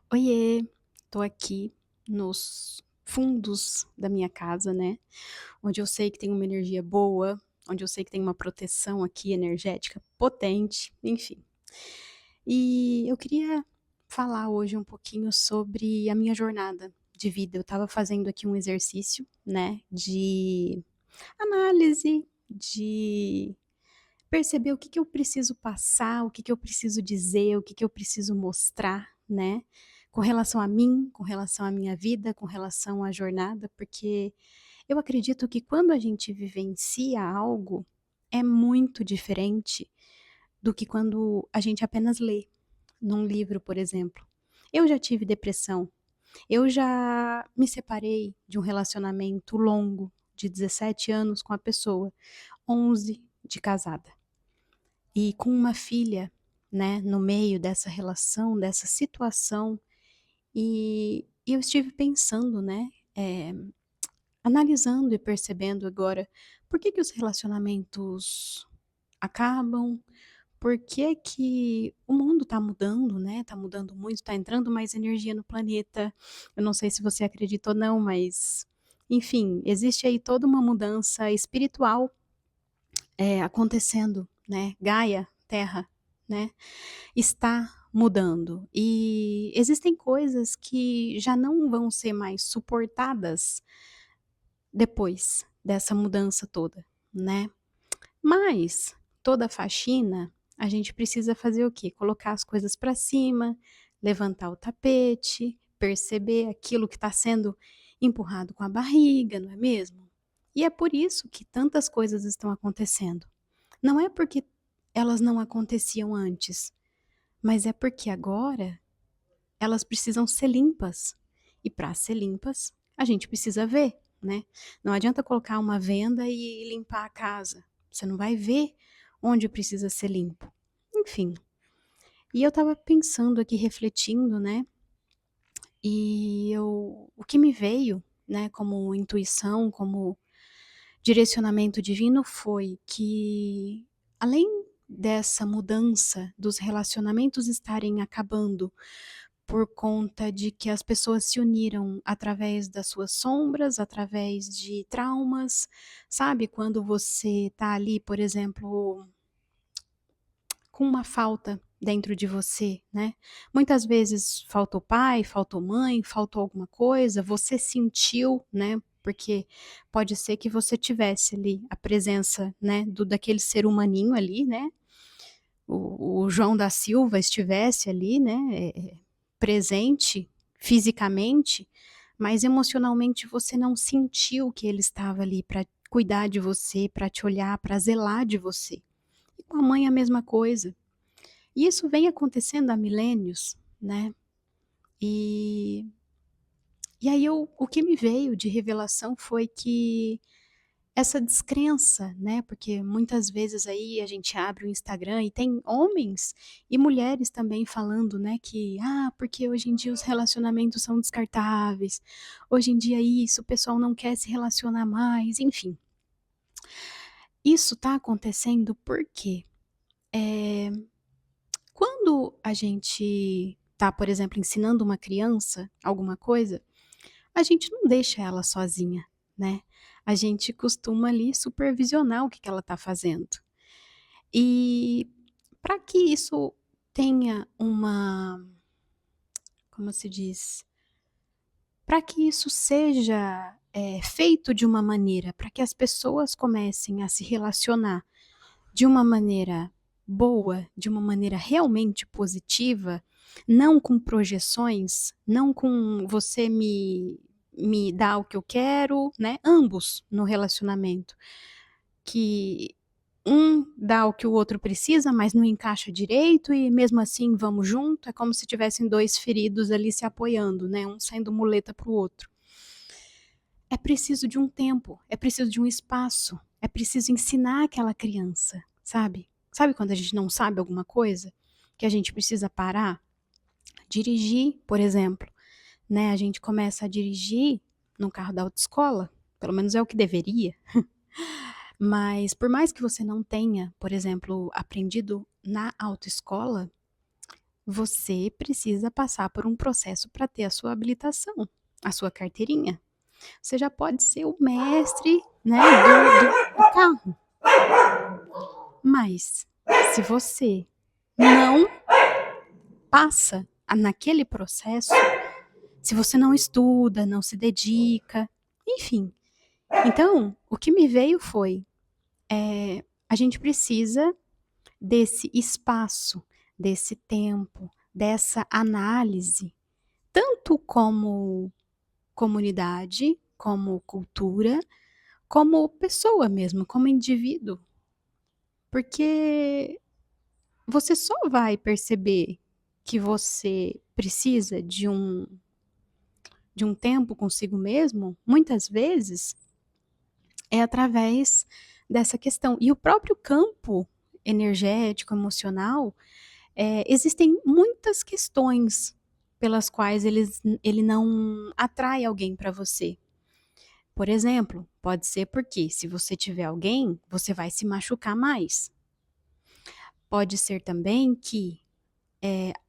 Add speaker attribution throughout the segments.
Speaker 1: Oiê, tô aqui nos fundos da minha casa, né, onde eu sei que tem uma energia boa, onde eu sei que tem uma proteção aqui energética potente, enfim. E eu queria falar hoje um pouquinho sobre a minha jornada de vida. Eu estava fazendo aqui um exercício, né, de análise, de perceber o que que eu preciso passar, o que que eu preciso dizer, o que que eu preciso mostrar, né, com relação a mim, com relação à minha vida, com relação à jornada, porque eu acredito que quando a gente vivencia algo, é muito diferente do que quando a gente apenas lê num livro, por exemplo. Eu já tive depressão, eu já me separei de um relacionamento longo de 17 anos com a pessoa, 11 de casada. E com uma filha, né, no meio dessa relação, dessa situação, e eu estive pensando, né, analisando e percebendo agora, por que que os relacionamentos acabam? Por que que o mundo tá mudando, né, tá mudando muito, tá entrando mais energia no planeta. Eu não sei se você acredita ou não, mas, enfim, existe aí toda uma mudança espiritual, acontecendo, né, Gaia, Terra, né, está mudando. E existem coisas que já não vão ser mais suportadas depois dessa mudança toda, né. Mas toda faxina, a gente precisa fazer o quê? Colocar as coisas para cima, levantar o tapete, perceber aquilo que está sendo empurrado com a barriga, não é mesmo? E é por isso que tantas coisas estão acontecendo. Não é porque elas não aconteciam antes, mas é porque agora elas precisam ser limpas. E para ser limpas, a gente precisa ver, né. Não adianta colocar uma venda e limpar a casa, você não vai ver onde precisa ser limpo. Enfim, e eu estava pensando aqui, refletindo, né, o que me veio, né, como intuição, como direcionamento divino foi que, além dessa mudança dos relacionamentos estarem acabando por conta de que as pessoas se uniram através das suas sombras, através de traumas, sabe, quando você tá ali, por exemplo, com uma falta dentro de você, né. Muitas vezes faltou pai, faltou mãe, faltou alguma coisa, você sentiu, né, porque pode ser que você tivesse ali a presença, né, do daquele ser humaninho ali, né, o João da Silva estivesse ali, né, presente fisicamente, mas emocionalmente você não sentiu que ele estava ali para cuidar de você, para te olhar, para zelar de você. E com a mãe a mesma coisa. E isso vem acontecendo há milênios, né. E e aí o que me veio de revelação foi que essa descrença, né, porque muitas vezes aí a gente abre o Instagram e tem homens e mulheres também falando, né, que: "Ah, porque hoje em dia os relacionamentos são descartáveis, hoje em dia isso, o pessoal não quer se relacionar mais", enfim. Isso tá acontecendo porque, eh, quando a gente tá, por exemplo, ensinando uma criança alguma coisa, a gente não deixa ela sozinha, né. A gente costuma ali supervisionar o que que ela tá fazendo. E para que isso tenha uma, como se diz? Para que isso seja, feito de uma maneira, para que as pessoas comecem a se relacionar de uma maneira boa, de uma maneira realmente positiva, não com projeções, não com você me dá o que eu quero, né, ambos no relacionamento, que um dá o que o outro precisa, mas não encaixa direito e mesmo assim vamos junto, é como se tivessem 2 feridos ali se apoiando, né, um sendo muleta para o outro. É preciso de um tempo, é preciso de um espaço, é preciso ensinar aquela criança, sabe. Sabe quando a gente não sabe alguma coisa, que a gente precisa parar? Dirigir, por exemplo, né, a gente começa a dirigir num carro da autoescola, pelo menos é o que deveria, mas por mais que você não tenha, por exemplo, aprendido na autoescola, você precisa passar por um processo para ter a sua habilitação, a sua carteirinha. Você já pode ser o mestre, né, do carro. Mas, se você não passa naquele processo, se você não estuda, não se dedica, enfim. Então, o que me veio foi, a gente precisa desse espaço, desse tempo, dessa análise, tanto como comunidade, como cultura, como pessoa mesmo, como indivíduo. Porque você só vai perceber que você precisa de um tempo consigo mesmo, muitas vezes, é através dessa questão. E o próprio campo energético, emocional, existem muitas questões pelas quais ele não atrai alguém para você. Por exemplo, pode ser porque se você tiver alguém, você vai se machucar mais. Pode ser também que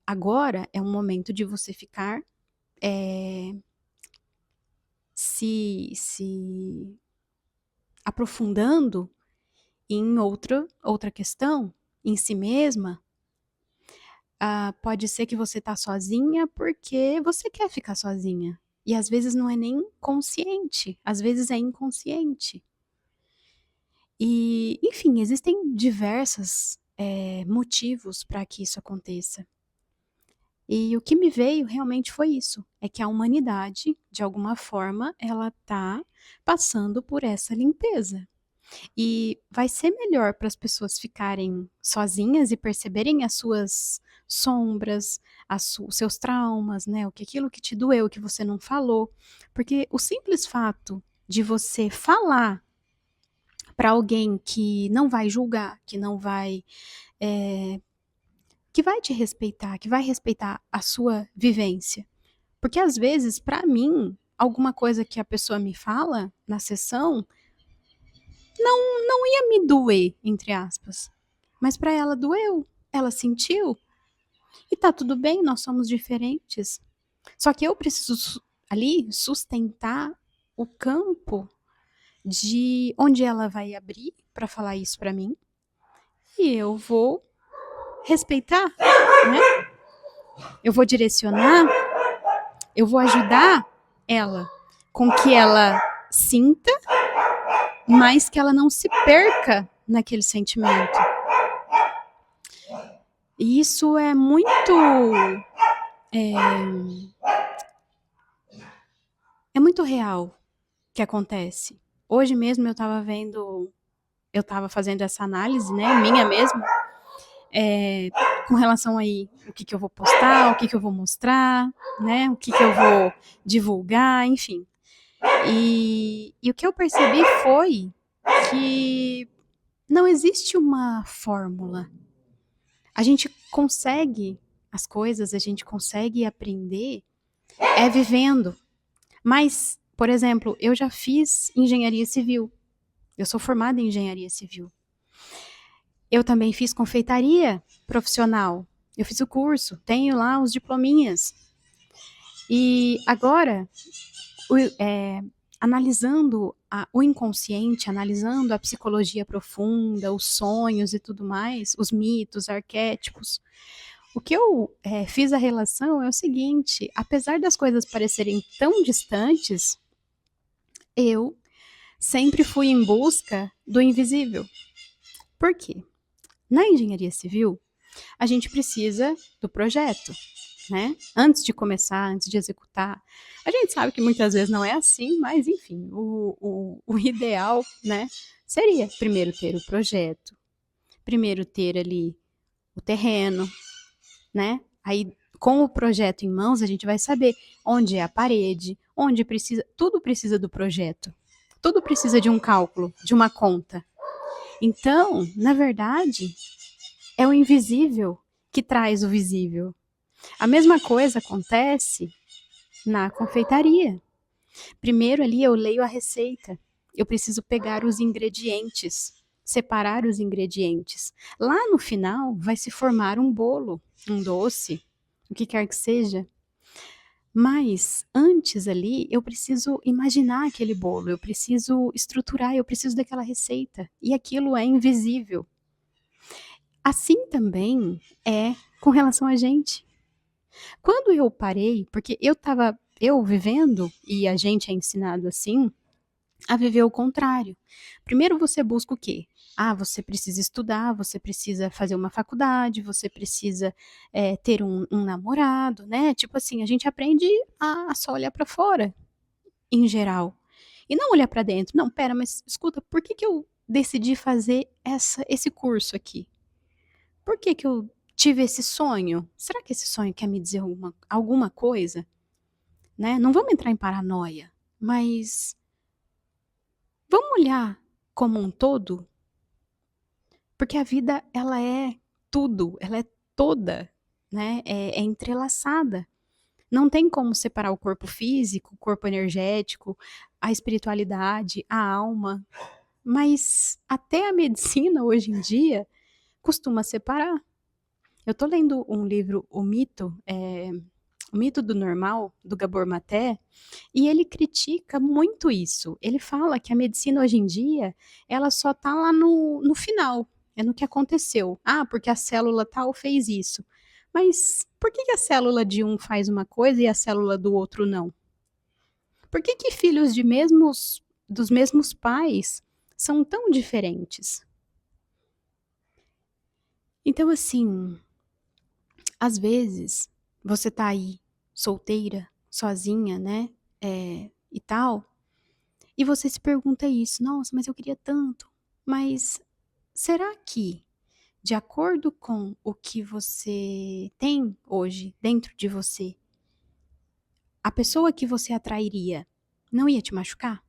Speaker 1: agora é um momento de você ficar se aprofundando em outra questão, em si mesma. Pode ser que você tá sozinha porque você quer ficar sozinha. E às vezes não é nem consciente, às vezes é inconsciente. E, enfim, existem diversos motivos para que isso aconteça. E o que me veio realmente foi isso, é que a humanidade, de alguma forma, ela tá passando por essa limpeza. E vai ser melhor para as pessoas ficarem sozinhas e perceberem as suas sombras, os seus traumas, né? Aquilo que te doeu, que você não falou. Porque o simples fato de você falar para alguém que não vai julgar, que não vai. Que vai te respeitar, que vai respeitar a sua vivência. Porque às vezes, para mim, alguma coisa que a pessoa me fala na sessão não ia me doer, entre aspas. Mas para ela doeu, ela sentiu. E tá tudo bem, nós somos diferentes. Só que eu preciso ali sustentar o campo de onde ela vai abrir para falar isso para mim. E eu vou respeitar, né? Eu vou direcionar, eu vou ajudar ela com que ela sinta, mas que ela não se perca naquele sentimento. E isso é muito real que acontece. Hoje mesmo eu estava fazendo essa análise, né, minha mesmo, com relação aí o que eu vou postar, o que eu vou mostrar, né, o que eu vou divulgar, enfim. E o que eu percebi foi que não existe uma fórmula. A gente consegue as coisas, a gente consegue aprender vivendo. Mas, por exemplo, eu já fiz engenharia civil. Eu sou formada em engenharia civil. Eu também fiz confeitaria profissional. Eu fiz o curso, tenho lá os diplominhas. E agora, analisando o inconsciente, analisando a psicologia profunda, os sonhos e tudo mais, os mitos, arquétipos, o que eu fiz a relação é o seguinte: apesar das coisas parecerem tão distantes, eu sempre fui em busca do invisível. Por quê? Na engenharia civil, a gente precisa do projeto, né? Antes de começar, antes de executar. A gente sabe que muitas vezes não é assim, mas enfim, o ideal, né, seria primeiro ter o projeto, primeiro ter ali o terreno, né? Aí, com o projeto em mãos, a gente vai saber onde é a parede, onde precisa, tudo precisa do projeto. Tudo precisa de um cálculo, de uma conta. Então, na verdade, é o invisível que traz o visível. A mesma coisa acontece na confeitaria. Primeiro ali eu leio a receita. Eu preciso pegar os ingredientes, separar os ingredientes. Lá no final vai se formar um bolo, um doce, o que quer que seja. Mas antes ali, eu preciso imaginar aquele bolo, eu preciso estruturar, eu preciso daquela receita. E aquilo é invisível. Assim também é com relação a gente. Quando eu parei, porque eu vivendo, e a gente é ensinado assim, a viver o contrário. Primeiro você busca o quê? Ah, você precisa estudar, você precisa fazer uma faculdade, você precisa ter um namorado, né? Tipo assim, a gente aprende a só olhar para fora, em geral. E não olhar para dentro. Não, pera, mas escuta, por que que eu decidi fazer esse curso aqui? Por que que eu tive esse sonho? Será que esse sonho quer me dizer alguma coisa? Né? Não vamos entrar em paranoia, mas vamos olhar como um todo, porque a vida ela é tudo, ela é toda, né? É entrelaçada. Não tem como separar o corpo físico, o corpo energético, a espiritualidade, a alma. Mas até a medicina hoje em dia costuma separar. Eu tô lendo um livro, O Mito do Normal, do Gabor Maté, e ele critica muito isso. Ele fala que a medicina hoje em dia, ela só tá lá no final, é no que aconteceu. Ah, porque a célula tal fez isso. Mas por que que a célula de um faz uma coisa e a célula do outro não? Por que que filhos dos mesmos pais são tão diferentes? Então, assim, às vezes você tá aí solteira, sozinha, né? E tal, e você se pergunta isso, nossa, mas eu queria tanto. Mas será que, de acordo com o que você tem hoje dentro de você, a pessoa que você atrairia não ia te machucar?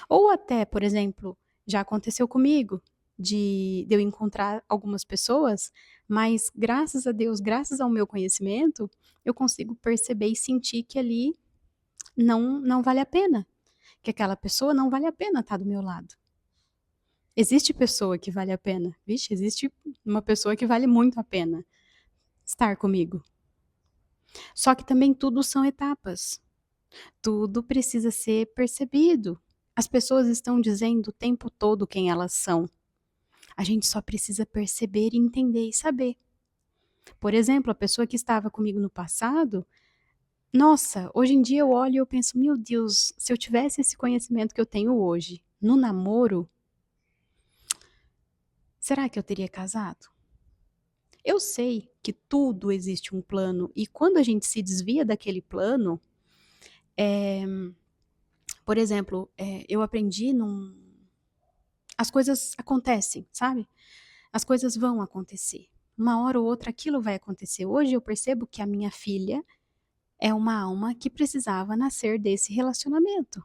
Speaker 1: Ou até, por exemplo, já aconteceu comigo de eu encontrar algumas pessoas, mas graças a Deus, graças ao meu conhecimento, eu consigo perceber e sentir que ali não vale a pena, que aquela pessoa não vale a pena estar do meu lado. Existe pessoa que vale a pena. Vixe, existe uma pessoa que vale muito a pena estar comigo. Só que também tudo são etapas. Tudo precisa ser percebido. As pessoas estão dizendo o tempo todo quem elas são. A gente só precisa perceber, entender e saber. Por exemplo, a pessoa que estava comigo no passado, nossa, hoje em dia eu olho e eu penso, meu Deus, se eu tivesse esse conhecimento que eu tenho hoje no namoro, será que eu teria casado? Eu sei que tudo existe um plano e quando a gente se desvia daquele plano, por exemplo, eu aprendi as coisas acontecem, sabe? As coisas vão acontecer. Uma hora ou outra aquilo vai acontecer. Hoje eu percebo que a minha filha é uma alma que precisava nascer desse relacionamento.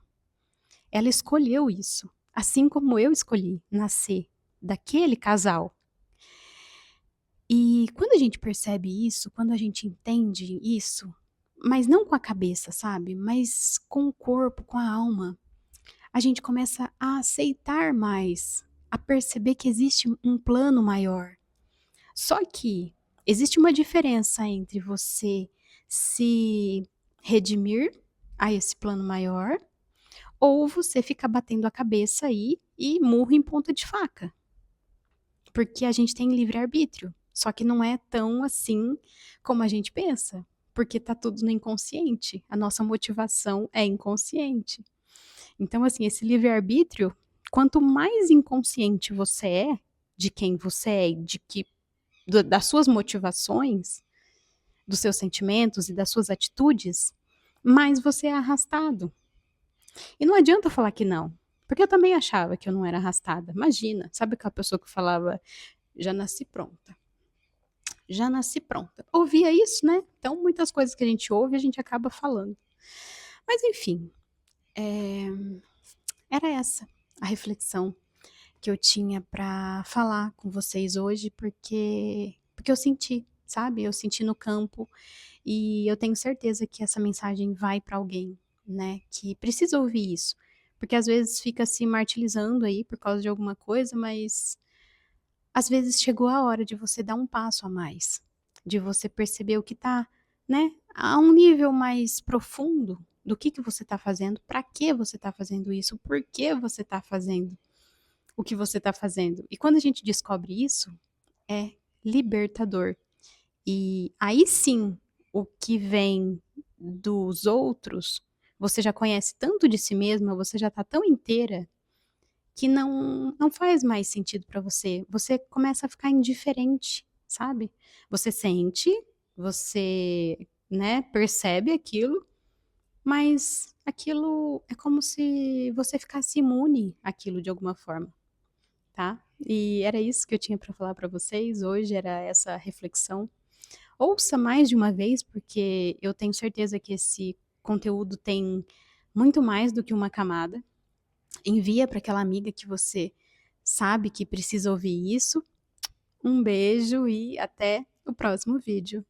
Speaker 1: Ela escolheu isso, assim como eu escolhi nascer daquele casal. E quando a gente percebe isso, quando a gente entende isso, mas não com a cabeça, sabe? Mas com o corpo, com a alma, a gente começa a aceitar mais, a perceber que existe um plano maior. Só que existe uma diferença entre você se redimir a esse plano maior ou você ficar batendo a cabeça aí e murro em ponta de faca. Porque a gente tem livre-arbítrio. Só que não é tão assim como a gente pensa. Porque tá tudo no inconsciente. A nossa motivação é inconsciente. Então, assim, esse livre-arbítrio, quanto mais inconsciente você é de quem você é e das suas motivações, dos seus sentimentos e das suas atitudes, mais você é arrastado. E não adianta falar que não. Porque eu também achava que eu não era arrastada. Imagina, sabe aquela pessoa que falava, já nasci pronta. Já nasci pronta. Ouvia isso, né? Então, muitas coisas que a gente ouve, a gente acaba falando. Mas, enfim, era essa a reflexão que eu tinha para falar com vocês hoje, porque eu senti, sabe? Eu senti no campo e eu tenho certeza que essa mensagem vai para alguém, né? Que precisa ouvir isso. Porque às vezes fica se martirizando aí por causa de alguma coisa, mas às vezes chegou a hora de você dar um passo a mais. de você perceber o que tá, né, a um nível mais profundo do que você tá fazendo, para que você tá fazendo isso, por que você tá fazendo o que você tá fazendo. E quando a gente descobre isso, é libertador. E aí sim, o que vem dos outros, você já conhece tanto de si mesma, você já tá tão inteira que não faz mais sentido pra você. Você começa a ficar indiferente, sabe? Você sente, você, né, percebe aquilo, mas aquilo é como se você ficasse imune àquilo de alguma forma, tá? E era isso que eu tinha pra falar pra vocês hoje, era essa reflexão. Ouça mais de uma vez, porque eu tenho certeza que esse conteúdo tem muito mais do que uma camada. Envia para aquela amiga que você sabe que precisa ouvir isso. Um beijo e até o próximo vídeo.